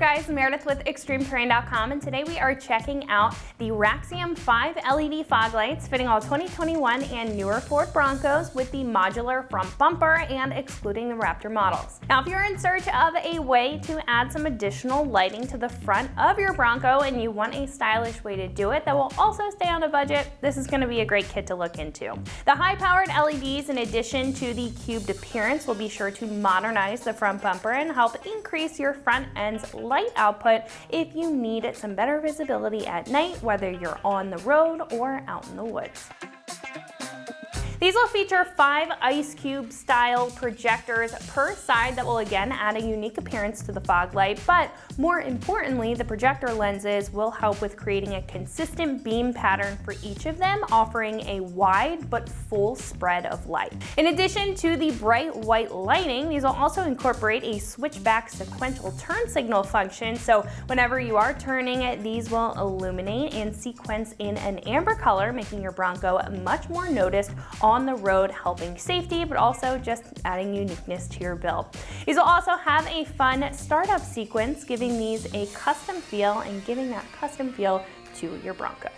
up guys, Meredith with ExtremeTerrain.com, and today we are checking out the Raxium 5 LED fog lights fitting all 2021 and newer Ford Broncos with the modular front bumper and excluding the Raptor models. Now if you're in search of a way to add some additional lighting to the front of your Bronco and you want a stylish way to do it that will also stay on a budget, this is going to be a great kit to look into. The high-powered LEDs, in addition to the cubed appearance, will be sure to modernize the front bumper and help increase your front end's light output if you need some better visibility at night, whether you're on the road or out in the woods. These will feature 5 ice cube style projectors per side that will again add a unique appearance to the fog light, but more importantly, the projector lenses will help with creating a consistent beam pattern for each of them, offering a wide but full spread of light. In addition to the bright white lighting, these will also incorporate a switchback sequential turn signal function, so whenever you are turning, these will illuminate and sequence in an amber color, making your Bronco much more noticed on the road, helping safety, but also just adding uniqueness to your build. These will also have a fun startup sequence, giving these a custom feel and giving that custom feel to your Bronco.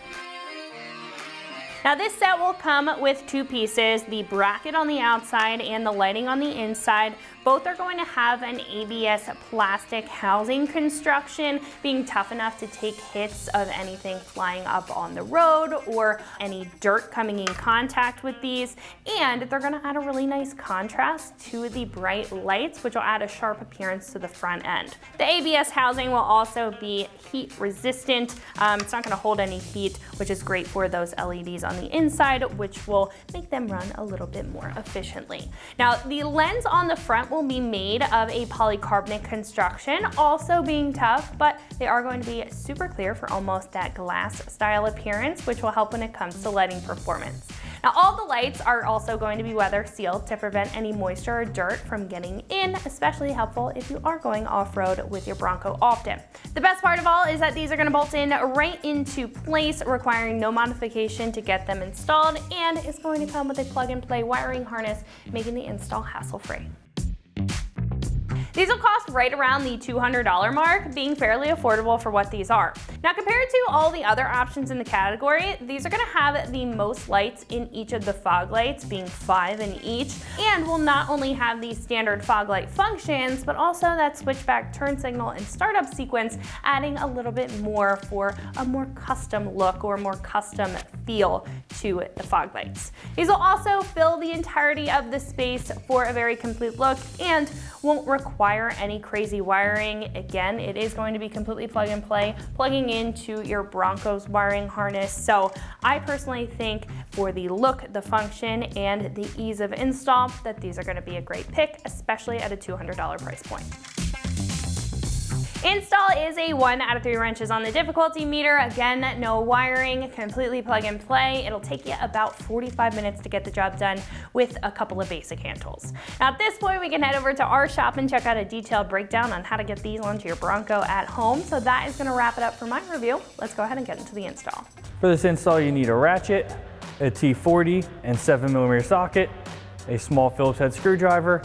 Now this set will come with 2 pieces, the bracket on the outside and the lighting on the inside. Both are going to have an ABS plastic housing construction, being tough enough to take hits of anything flying up on the road or any dirt coming in contact with these. And they're going to add a really nice contrast to the bright lights, which will add a sharp appearance to the front end. The ABS housing will also be heat resistant. It's not going to hold any heat, which is great for those LEDs on the inside, which will make them run a little bit more efficiently. Now the lens on the front will be made of a polycarbonate construction, also being tough, but they are going to be super clear for almost that glass style appearance, which will help when it comes to lighting performance. Now all the lights are also going to be weather sealed to prevent any moisture or dirt from getting in, especially helpful if you are going off-road with your Bronco often. The best part of all is that these are going to bolt in right into place, requiring no modification to get them installed, and it's going to come with a plug-and-play wiring harness, making the install hassle-free. These will cost right around the $200 mark, being fairly affordable for what these are. Now compared to all the other options in the category, these are going to have the most lights in each of the fog lights, being 5 in each, and will not only have the standard fog light functions, but also that switchback turn signal and startup sequence, adding a little bit more for a more custom look or more custom feel to the fog lights. These will also fill the entirety of the space for a very complete look and won't require any crazy wiring. Again, it is going to be completely plug and play, plugging into your Bronco's wiring harness. So I personally think for the look, the function, and the ease of install, that these are going to be a great pick, especially at a $200 price point. Install is a 1 out of 3 wrenches on the difficulty meter. Again, no wiring, completely plug and play. It'll take you about 45 minutes to get the job done with a couple of basic hand tools. Now at this point, we can head over to our shop and check out a detailed breakdown on how to get these onto your Bronco at home. So that is gonna wrap it up for my review. Let's go ahead and get into the install. For this install, you need a ratchet, a T40 and 7mm socket, a small Phillips head screwdriver,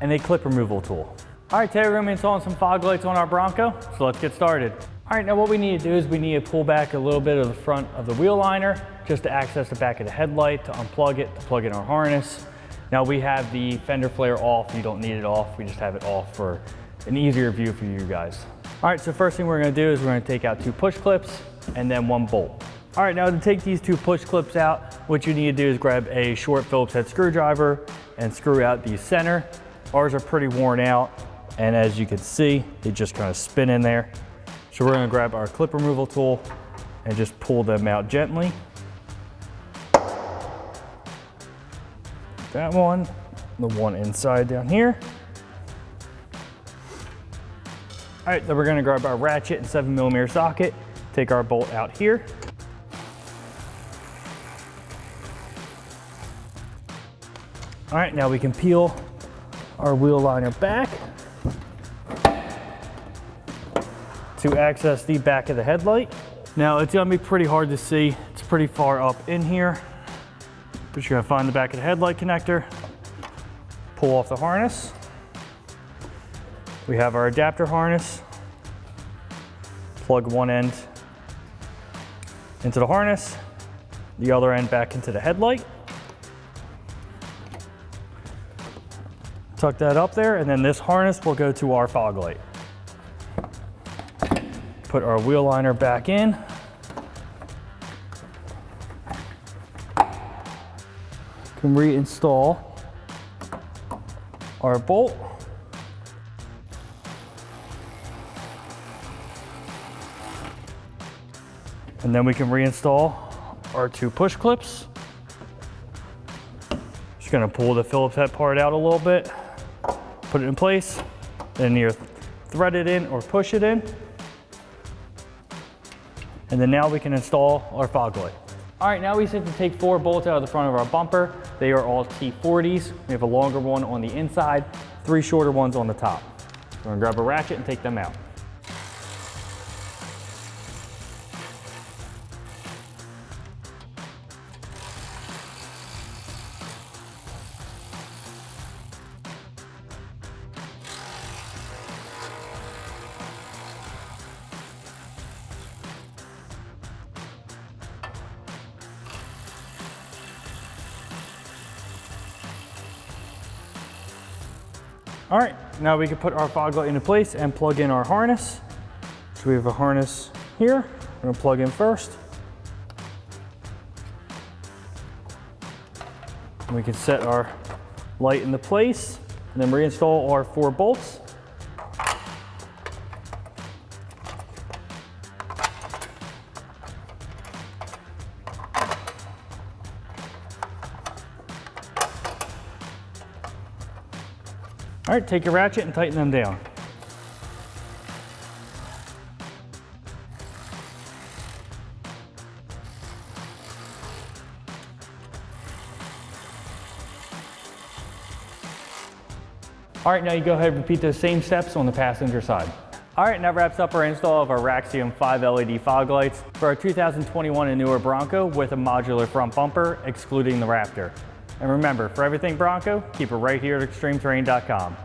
and a clip removal tool. All right, today we're gonna be installing some fog lights on our Bronco, so let's get started. All right, now what we need to do is we need to pull back a little bit of the front of the wheel liner just to access the back of the headlight, to unplug it, to plug in our harness. Now we have the fender flare off. You don't need it off. We just have it off for an easier view for you guys. All right, so first thing we're gonna do is we're gonna take out 2 push clips and then 1 bolt. All right, now to take these 2 push clips out, what you need to do is grab a short Phillips head screwdriver and screw out the center. Ours are pretty worn out, and as you can see, they just kind of spin in there. So we're gonna grab our clip removal tool and just pull them out gently. That one, the one inside down here. All right, then we're gonna grab our ratchet and 7mm socket, take our bolt out here. All right, now we can peel our wheel liner back to access the back of the headlight. Now it's gonna be pretty hard to see. It's pretty far up in here, but you're gonna find the back of the headlight connector, pull off the harness. We have our adapter harness, Plug one end into the harness, the other end back into the headlight. Tuck that up there, and then this harness will go to our fog light. Put our wheel liner back in. Can reinstall our bolt. And then we can reinstall our two push clips. Just gonna pull the Phillips head part out a little bit, put it in place, then either thread it in or push it in. And then now we can install our fog light. All right, now we just have to take 4 bolts out of the front of our bumper. They are all T40s. We have a longer one on the inside, 3 shorter ones on the top. We're gonna grab a ratchet and take them out. All right, now we can put our fog light into place and plug in our harness. So we have a harness here. We're gonna plug in first. And we can set our light into place and then reinstall our 4 bolts. All right, take your ratchet and tighten them down. All right, now you go ahead and repeat those same steps on the passenger side. All right, and that wraps up our install of our Raxium 5 LED fog lights for our 2021 and newer Bronco with a modular front bumper, excluding the Raptor. And remember, for everything Bronco, keep it right here at extremeterrain.com.